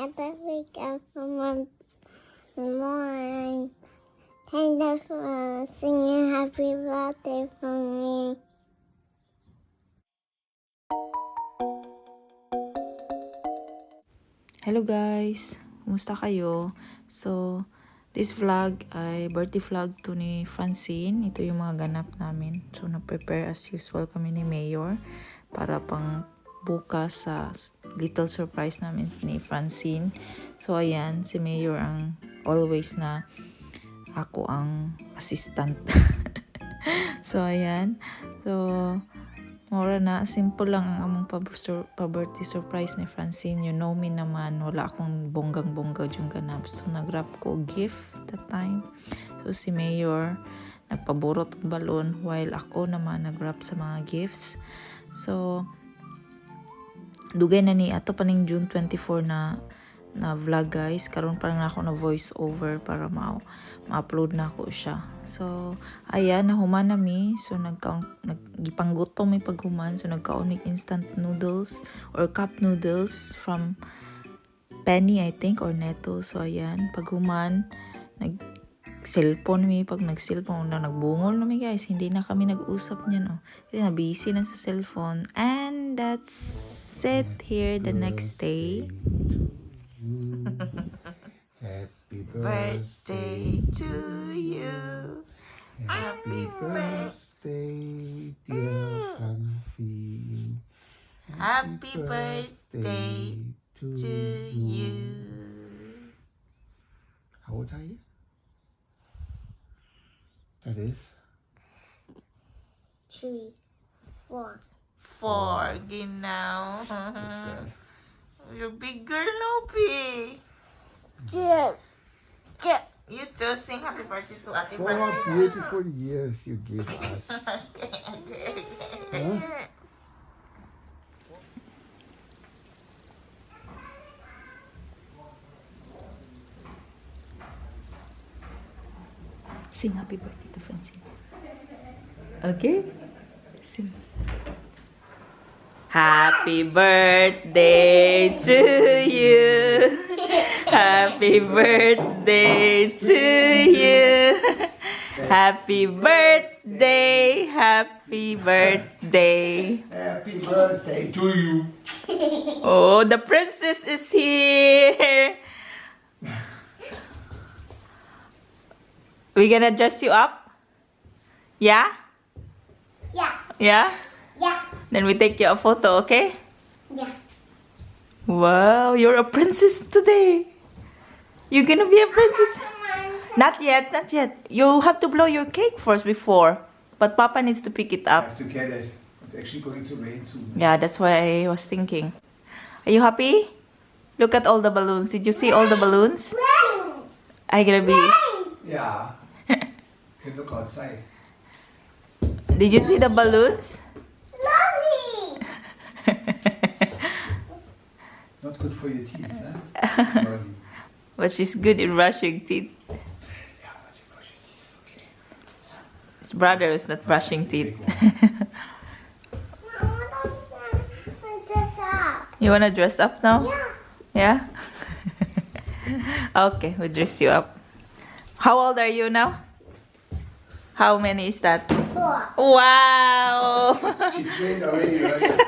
every week from morning. Thank you for singing happy birthday for me. Hello guys! Kumusta kayo? So, this vlog ay birthday vlog to ni Francine. Ito yung mga ganap namin. So, na-prepare as usual kami ni Mayor para pang bukas sa little surprise namin ni Francine. So, ayan, si Mayor ang always na ako ang assistant. So, ayan. So, mura na, simple lang ang among pa-birthday surprise ni Francine. You know me naman, wala akong bonggang-bongga yung ganap. So, nag-wrap ko gift that time. So, si Mayor, nagpaborot ng balon while ako naman nag-wrap sa mga gifts. So, dugay na ni, ato pa ning June 24 na vlog guys. Karon pa lang ako na voice over para ma-upload na ako siya. So, ayan, nahuman na mi. So, nagipanggutom may paghuman. So, nagkaon mig instant noodles or cup noodles from Penny, I think, or Neto. So, ayan, paghuman, nag-cellphone mi. Pag nag-cellphone, nagbungol na mi guys. Hindi na kami nag-usap niyan. Kasi na-busy na sa cellphone. And that's it here the next day. Happy birthday to you. Happy birthday, dear Francine. Happy birthday to you. How old are you? That is 3, 4. 4, ginaw. You're big girl, Lopi. You too, sing happy birthday to Ate 4 Francine. beautiful years you give us. Huh? Sing happy birthday to Francine. Okay? Sing. Happy birthday to you. Happy birthday to you. Happy birthday. Happy birthday. Happy birthday to you. Oh, the princess is here. We gonna dress you up? Yeah? Yeah, Yeah? yeah, Then we take you a photo, okay? yeah. Wow, you're a princess today. You're gonna be a princess. Not yet, not yet. You have to blow your cake first before. But Papa needs to pick it I up. have to get it. It's actually going to rain soon. Yeah, that's why I was thinking. Are you happy? Look at all the balloons. Did you see all the balloons? Are you gonna be... Yeah. You can look outside. Did you see the balloons? Lovely. Not good for your teeth, huh? Lovely. But she's good in brushing teeth. Yeah, but you brush your teeth, okay. His brother is not brushing teeth. Dress up. You wanna dress up now? Yeah. Yeah? Okay, we'll dress you up. How old are you now? How many is that? 4. Wow! She trained already earlier than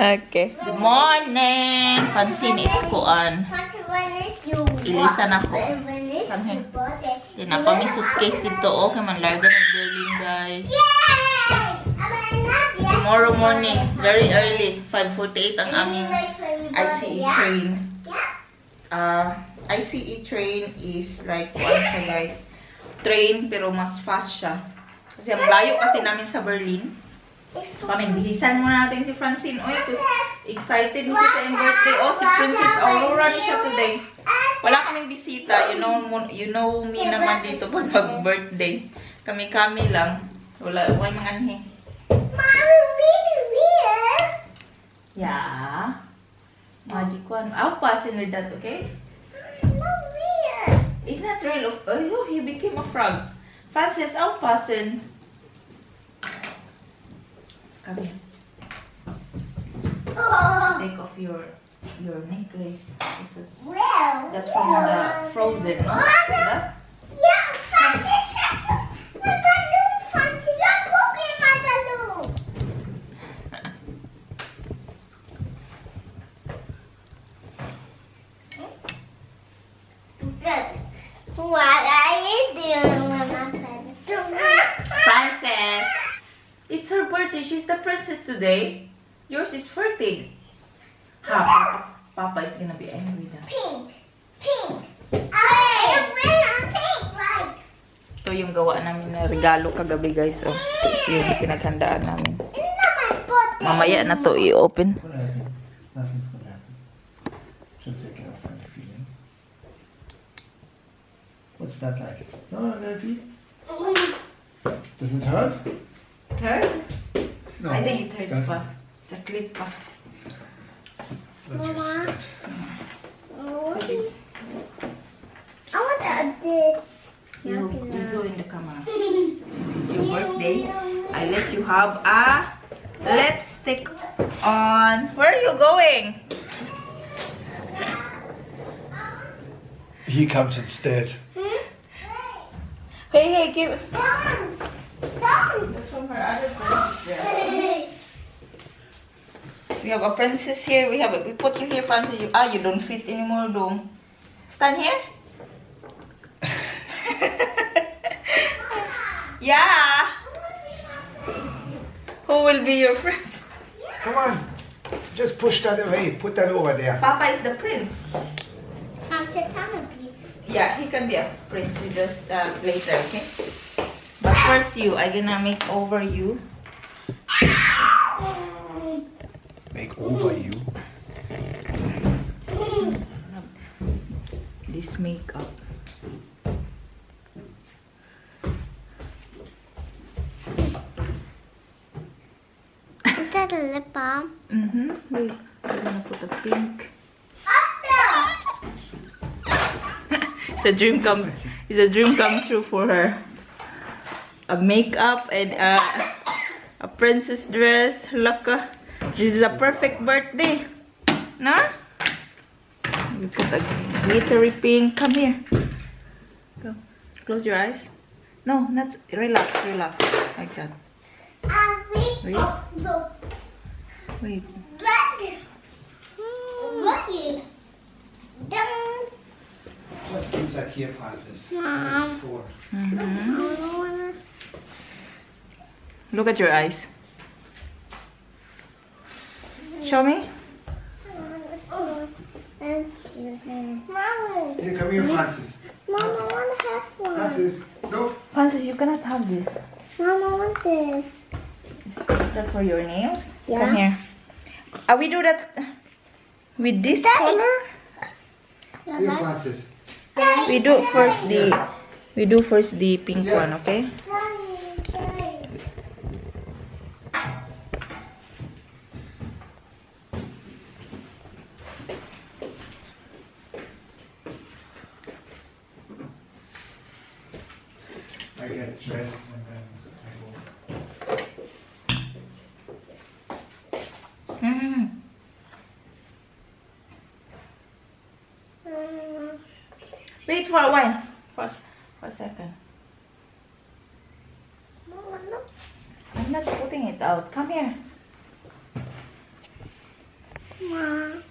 Okay. Good morning! Francine is kuan. Ilisan ako. Samhin. Yan na kami suitcase dito. Okay, manlarga ng Berlin, guys. Tomorrow morning, very early, 5:48 ang aming ICE train. ICE train is like, what siya guys? Train, pero mas fast siya. Kasi ang layo kasi namin sa Berlin. So kami, bilisan muna natin si Francine. Oy, excited mo siya sa iyong birthday. Oh, si Princess Aurora ni siya today. Wala kaming bisita. You know me naman dito pag mag-birthday. Kami-kami lang. Wala mga anhe. Mommy, really? Yeah. Magic one. I'll pass in with that, okay? Not real. It's not real. Oh, he became a frog. Francis, I'll pass in. Come here. Oh. take off your necklace. Because Well. that's from the Frozen, no? Diba? Yeah, fancy check. My balloon, fancy. You're poking my balloon. What are you doing with my balloon? Princess! It's her birthday. She's the princess today. Yours is birthday. Papa is gonna be angry now. Pink. Pink. I wear a pink, right? Ito yung gawa namin na regalo kagabi, guys. Oh, yung pinaghandaan namin. It's not my birthday. Mamaya na to i-open. What happened? Nothing's gonna happen. Just take it off and feeling. What's that like? No, Daddy. Does it hurt? Hurts? No. I think it hurts doesn't. pa. Sa clip pa. Let your Mama. sit. Kasi I want to add this. you go in the camera. Since it's your birthday, I let you have a lipstick on. Where are you going? He comes instead. Hey, give. Down. Down. That's from her other princess dress. We have a princess here. We put you here, Francis. You don't fit anymore, though. Stand here. Yeah. Who will be your friends? Come on. Just push that away. Put that over there. Papa is the prince. I'm just gonna be. Yeah, he can be a prince with us later, okay? But first I'm gonna make over you. Make over you. This makeup. Is that a lip balm? Wait, I'm gonna put a pink. Up there. It's a dream come true for her. A makeup and a princess dress. Look, this is a perfect birthday. No? We put a glittery pink. Come here. Go. Close your eyes. No, not relax, like that. Wait. Wait. Just use that here, Francis. Mom. This is for. Look at your eyes. Show me. Mama, Here, come here, Francis. Mama, I want to have one. Francis, no. Francis, you cannot have this. Mama, I want this. Is that for your nails? Yeah. Come here. We do that with this Daddy. color. Here, Francis. We do first the pink Yeah. one, okay? I get dressed and then I go. Wait for a while. For a second. Mama, look. I'm not putting it out. Come here. Mama.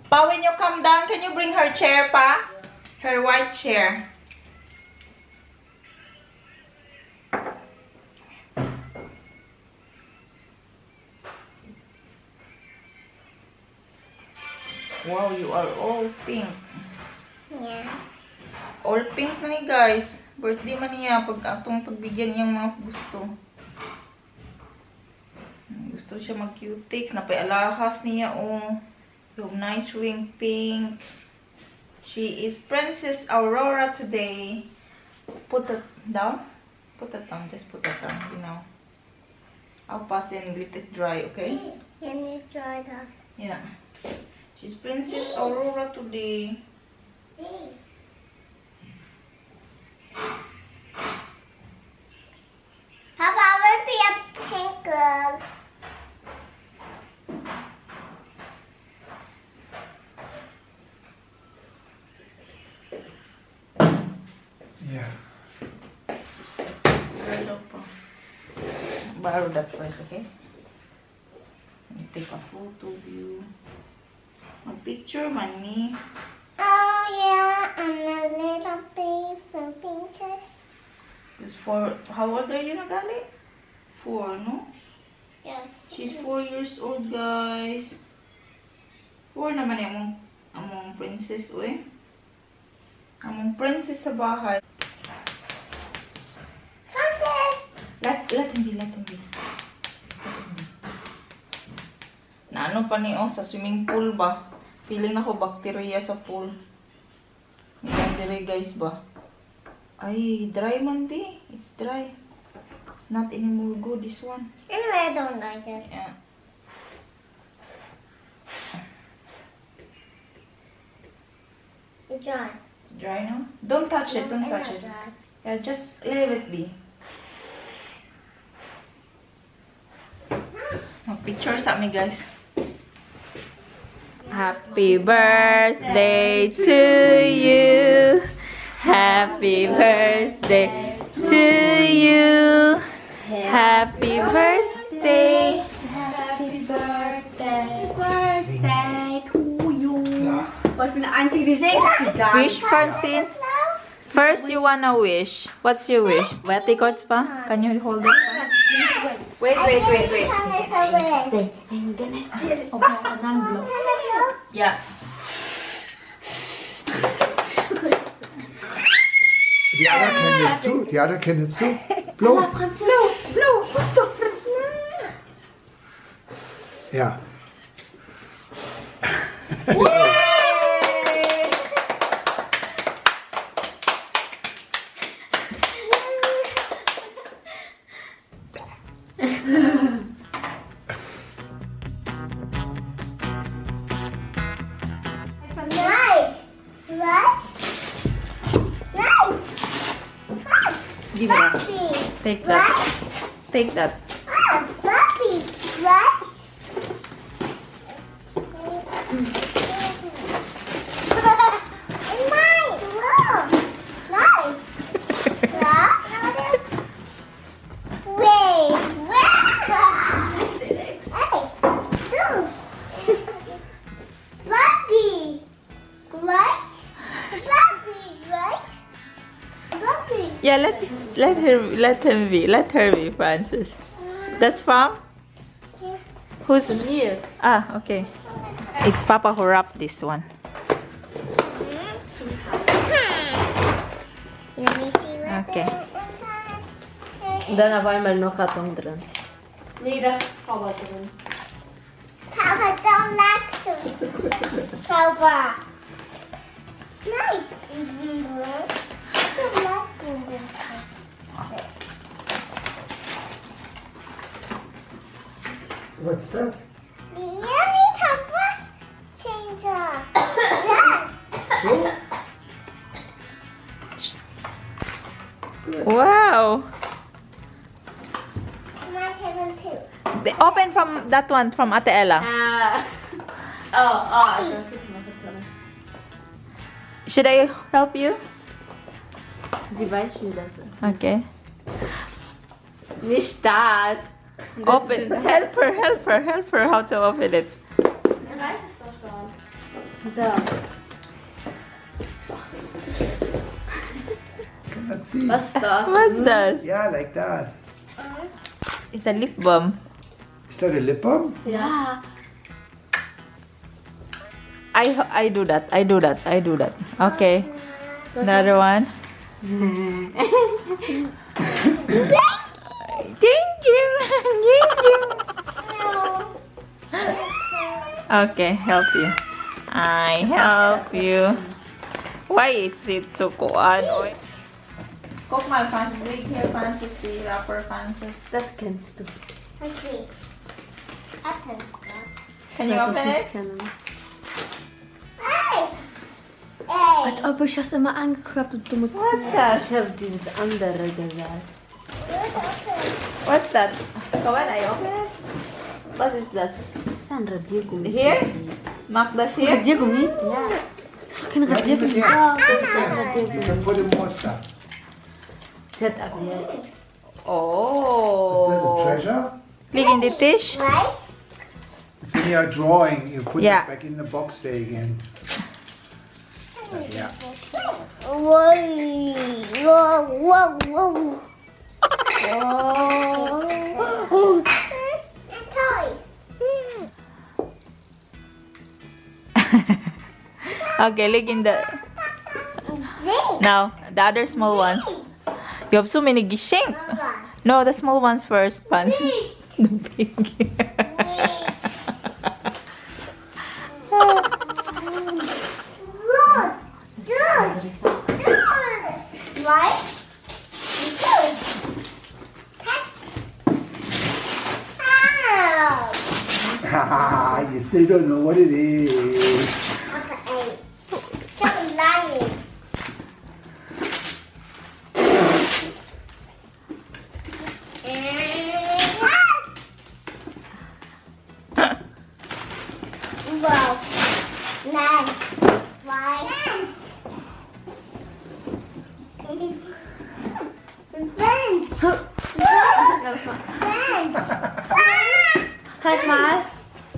Pa, when you come down, can you bring her chair, Pa? Her white chair. Wow, you are all pink. Yeah. All pink na ni guys. Birthday man niya pag atong pagbigyan niyang mga gusto. Gusto siya mag-cutics. Napay alahas niya oh. Yung nice ring pink. She is Princess Aurora today. Put that down. Put that down. Just put that down. You know. I'll pass and let it dry, okay? Can you try that? Yeah. She's Princess Aurora today. Papa, I want to be a pink girl. borrow that first, okay? Let me take a photo of you. A picture, mommy. Oh yeah, and a little bit from Pinterest. It's 4. How old are you, Nagali? 4, no? Yeah. She's 4 years old, guys. 4 naman among princess, uy. Among princess sa bahay. Francis! Let him be. Na ano pa ni sa swimming pool ba? Feeling ako bacteria sa pool. Yan dire guys ba? Ay, dry man be. It's dry. It's not anymore good, this one. Anyway, I don't like it. Yeah. It's dry. Dry now? Don't touch it, don't touch it. Dry. Yeah, just leave it be. Picture sa me guys. Happy birthday to you. Happy birthday to you. Happy birthday. Happy birthday to you. Was bin einzige, die sehen, dass sie gar Wish, Francene. First, you wanna wish. What's your wish? Betty Gods pa? Can you hold it? Wait. Yeah. Die anderen kennen jetzt du. Die anderen kennen jetzt du. Blo. Ja. Nice. Right? Nice. Give that. Puppy. Take that. Take that. Ah, puppy. Right? And mine. Whoa. Nice. Right? Wait. Hey. Dude. Puppy. Right? Puppy. Right? Puppy. Yeah, let her be, Francis. That's from? Who's Here. Ah, okay. It's Papa who wrapped this one. Let me see what Okay. inside. Dan auf einmal noch Karton drin. Nee, das ist Frau drin. Papa don't like soba. Nice. I don't like boo-boo. What's that? The yummy compass changer. Yes. Wow. My table too. Open from that one from Ate Ella. Ich kann fixen, was ich kann. Should I help you? Sie weiß, wie das ist. Okay. Nicht das. Open. Help her how to open it. Er weiß es doch schon. So. Let's see. Was ist das? What's that? Yeah, like that. It's a lip balm. Is that a lip balm? Ja. I do that. Okay. Another one. Thank you. Okay, help you. I help you. Why is it so kuan? Guck mal, Francis. Leg here, Francis. Die Rapper, Francis. Das kennst du. Okay. I can stop. Can you open it? Hey. Hey. Als ob ich das immer angeklappt und dumme What's that? Ich habe dieses andere gesagt. What's that? Come on, I open it. What is this? Das ist ein Radiergummi. Here? Mark this here? Radiergummi? Ja. Das ist doch kein Radiergummi. Yeah. Then put in more stuff. Sie hat abgehört. Is that a Oh. treasure? Look in the dish. Right? It's when you are drawing, you put Yeah. it back in the box there again. Yeah. Whoa, whoa, whoa, whoa. And toys. Okay, look in the... Now, the other small ones. You have so many gishing. No, the small ones first, Fancy. The big. Look, this, right? This. Ow. You still don't know what it is. Okay. Stop lying. Wow. Nice. Why? Vent. Vent. Zeig mal.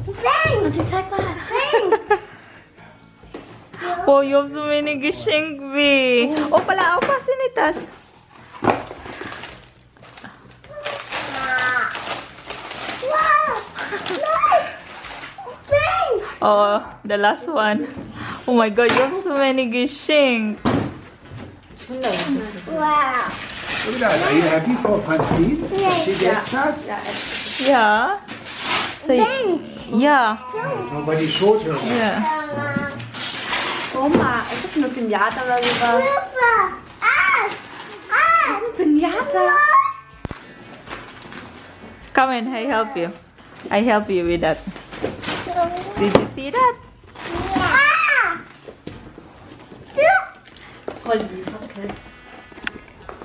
Vent. Und zeig mal. Vent. Oh, you have so many gishing, V. Oh, pala, oh, pasinitas. Wow. Nice. Vent. Oh, the last one. Oh my god, you have so many gishing. Wow. Look at that. Are you happy for Francene? She gets that? Yeah. So, yeah. Nobody showed her. Yeah. Oma, ist das eine Pinata oder sowas? Super. Ah. Ah. Eine Pinata? Come in, I help you. I help you with that. Did you see that? Ah. Voll lieb, okay.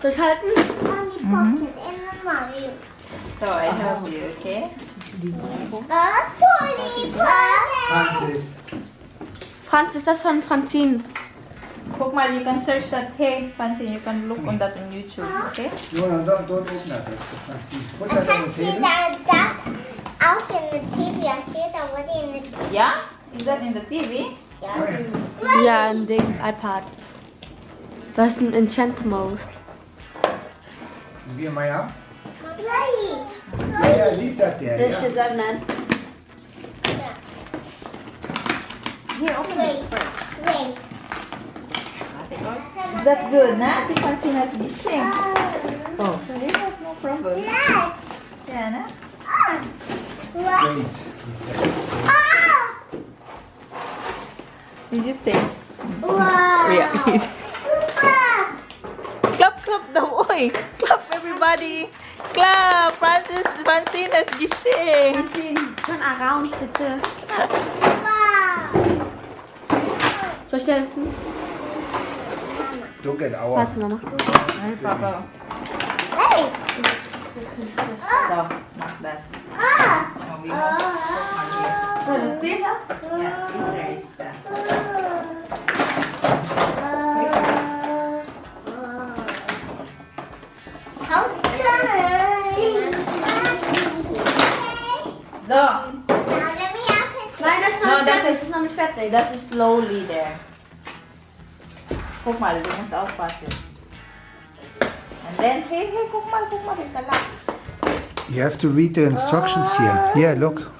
Durchhalten? Only pocket in the Mario. So I help you, okay? Polly pocket. Francis. Franz, ist das von Francine? Guck mal, you can search that. Hey, Fancy, you can look on that on YouTube, okay? No, don't open that. Francine. Put I that on can't the see table. that out in the TV. I see it already in the TV. Yeah? Is that in the TV? Ja, ein Ding, iPad. Das ist ein Enchantimals. Give my arm. Play. Yeah, leave that there. Das Yeah. ist das nennen. Here, open Wait. it first. Wait. Is that good, nah? The Fancy has gishing. Oh, so this has no problem. Yes. Yeah, nah? Ah. What? Wait. he said. Ah. Did you think? Wow. Yeah. Super. Clap, clap daw, oy! Clap, everybody! Clap! Francine has gishing! Francine, turn around, bitte. Wow. Soll ich dir helfen? Don't get our. Warte, Mama. No problem. Hey. So, not this. Ah. Now we must put one here. So, das ist dieser? Yeah, this is the... How So, Now let me ask it. Nein, das ist No, noch nicht das fertig. ist- Das ist noch nicht fertig. das ist slowly there. Guck mal, du musst aufpassen. And then, hey, guck mal, there's a lot. You have to read the instructions here. Yeah, look.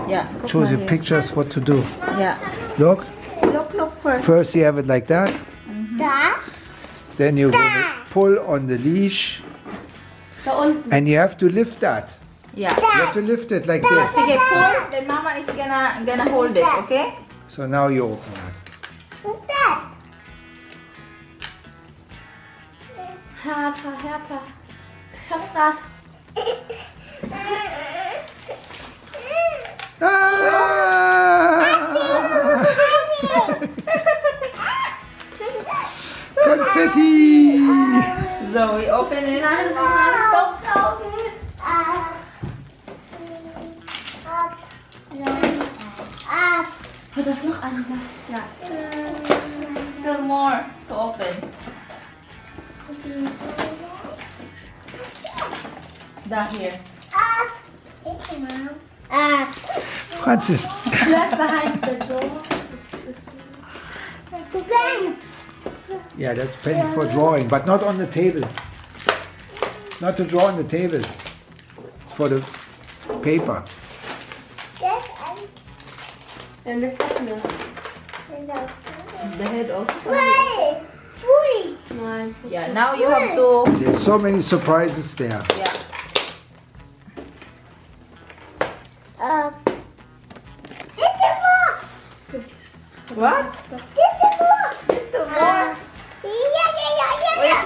Yeah, guck Shows mal you here. pictures what to do. Yeah. Look. Look first. First you have it like that. Da. Then you pull on the leash. Da unten. And you have to lift that. Yeah. You have to lift it like this. Sige, pull. Then mama is gonna hold it, okay? So now you open it. What's that? Härter, härter. Du schaffst das. Ah! Confetti! So we open it. Nein, das ist ein Staubsaugen. Up. Oh, da ist noch eine. Ja. Still more to open. Down here. It's Mom. Francis. Left behind the door. Thanks. Yeah, that's pen for drawing, but not on the table. Not to draw on the table. It's for the paper. Yes, And the second. The head also. Wait. Wait. Mine. Yeah, now you have to. There's so many surprises there. Yeah. This is more. What? This is more. There's still more. Yeah.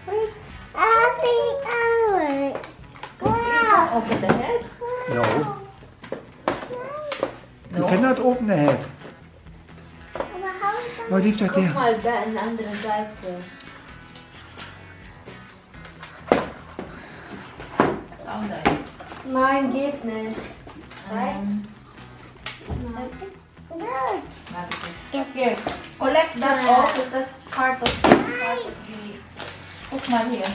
Wait. I think I will. Wow. Open the head. No, you No. cannot open the head. Aber how is that? What leave that Guck there? mal, da an der anderen Seite. Down there. Nein, geht nicht. Here, collect that all because that's part of the. Guck mal hier.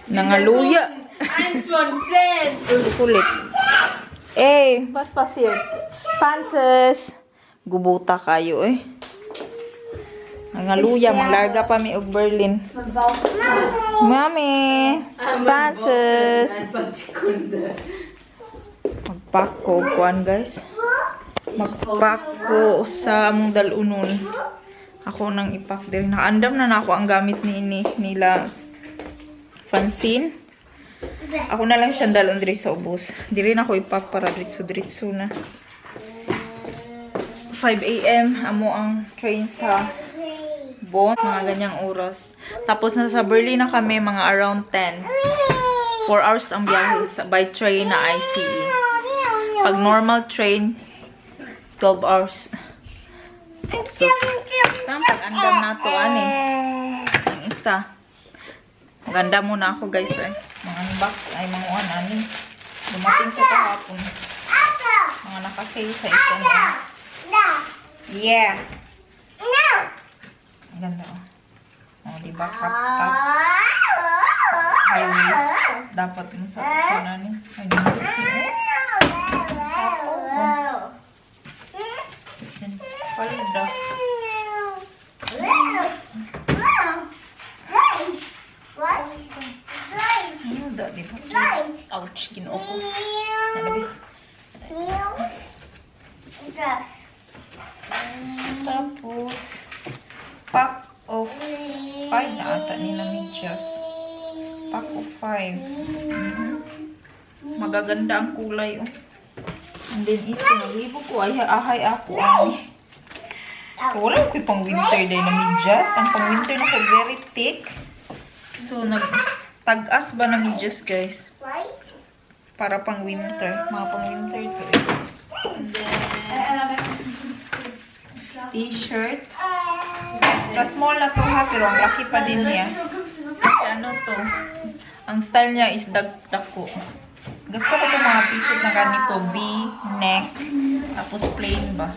Nangaluya. 1 von 10. Kulit. Eh, was passiert? Francis. Gubuta kayo eh. Nangaluya, manglarga pa mi og Berlin. Mami. Francis. Magpako, kuan guys. Magpako sa among dalunon. Ako nang ipak diri. Nakaandam na ako ang gamit nila Francene. Ako na lang siyang dalon diri sa ubos. Diri na ako ipak para diretso na. 5 AM amo ang train sa Bonn, mga ganyang oras. Tapos nasa Berlin na kami mga around 10. 4 hours ang biyahe by train na ICE. Pag normal train 12 hours. So, saan pag-andam na to, ani? Ang isa. Maganda muna ako, guys, eh. Mga unbox, ay mga ani. Dumating ko kahapon. Mga nakasale sa ito. Yeah. Ang ganda, oh. Oh, diba? Crop top. High waist. Dapat mo sa ni. Ay, ganda. Palda. Ano da, di ba? Ouch, ginoo ko. Nalabi. Tapos, pack of 5 na ata nila medyas. Pack of 5. Magaganda ang kulay, oh. And then ito, nalibo ko. Ahay ako, ay. Wala ko pang winter day na medyas. Ang pang winter na ko very thick. So, tag-as ba na medyas, guys? Para pang winter. Mga pang winter to. And then, t-shirt. Extra small na to ha, pero ang laki pa din niya. Kasi ano to, ang style niya is dagko. Gusto ko itong mga t-shirt na ganito, V-neck, tapos plain ba.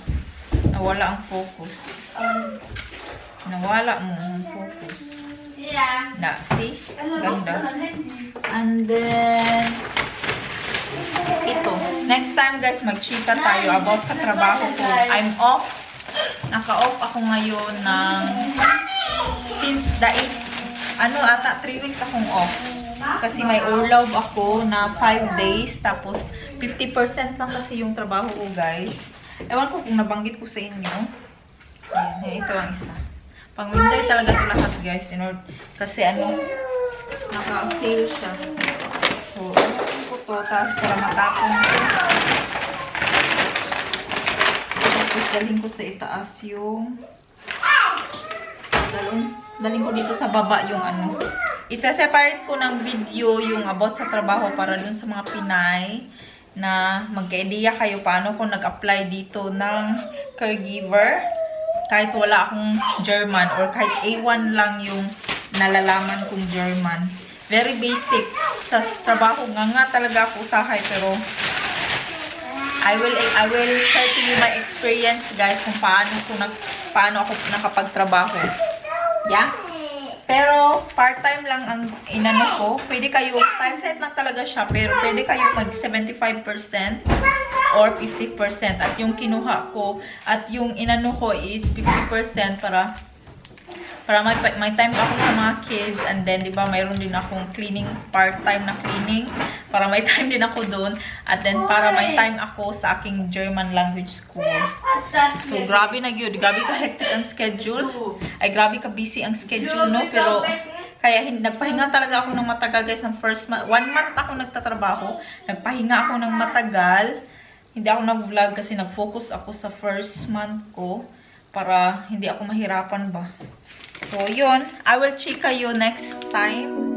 Nawala ang focus. Nawala mo ang focus. Na, see? Ganda. And then, ito. Next time guys, mag-chika tayo about sa trabaho ko. I'm off. Naka-off ako ngayon ng since the 3 weeks akong off. Kasi may urlaub ako na 5 days. Tapos, 50% lang kasi yung trabaho ko guys. Ewan ko kung nabanggit ko sa inyo. Ayan, ito ang isa. Pang winter talaga ito lahat guys. Kasi naka-sale siya. So, ano ko to. Tapos para matapon ko. Tapos dalhin ko sa itaas yung dalhin ko dito sa baba yung isa-separate ko ng video yung about sa trabaho para dun sa mga Pinay na magka-idea kayo paano ko nag-apply dito ng caregiver kahit wala akong German or kahit A1 lang yung nalalaman kong German. Very basic. Sa trabaho nga talaga ako usahay pero I will share to you my experience guys kung paano ako nakapagtrabaho. Yeah? Pero, part-time lang ang inano ko. Pwede kayo, time set lang talaga siya, pero pwede kayo mag 75% or 50%. At yung kinuha ko, at yung inano ko is 50% para may time ako sa mga kids. And then, di ba, mayroon din akong cleaning, part-time na cleaning. Para may time din ako doon. At then, para may time ako sa aking German language school. So, grabe na yun. Grabe ka hectic ang schedule. Ay, grabe ka busy ang schedule, no? Pero, kaya nagpahinga talaga ako ng matagal, guys, ng first month. 1 month ako nagtatrabaho. Nagpahinga ako ng matagal. Hindi ako nag-vlog kasi nag-focus ako sa first month ko. Para hindi ako mahirapan ba. So, yun. I will check kayo next time.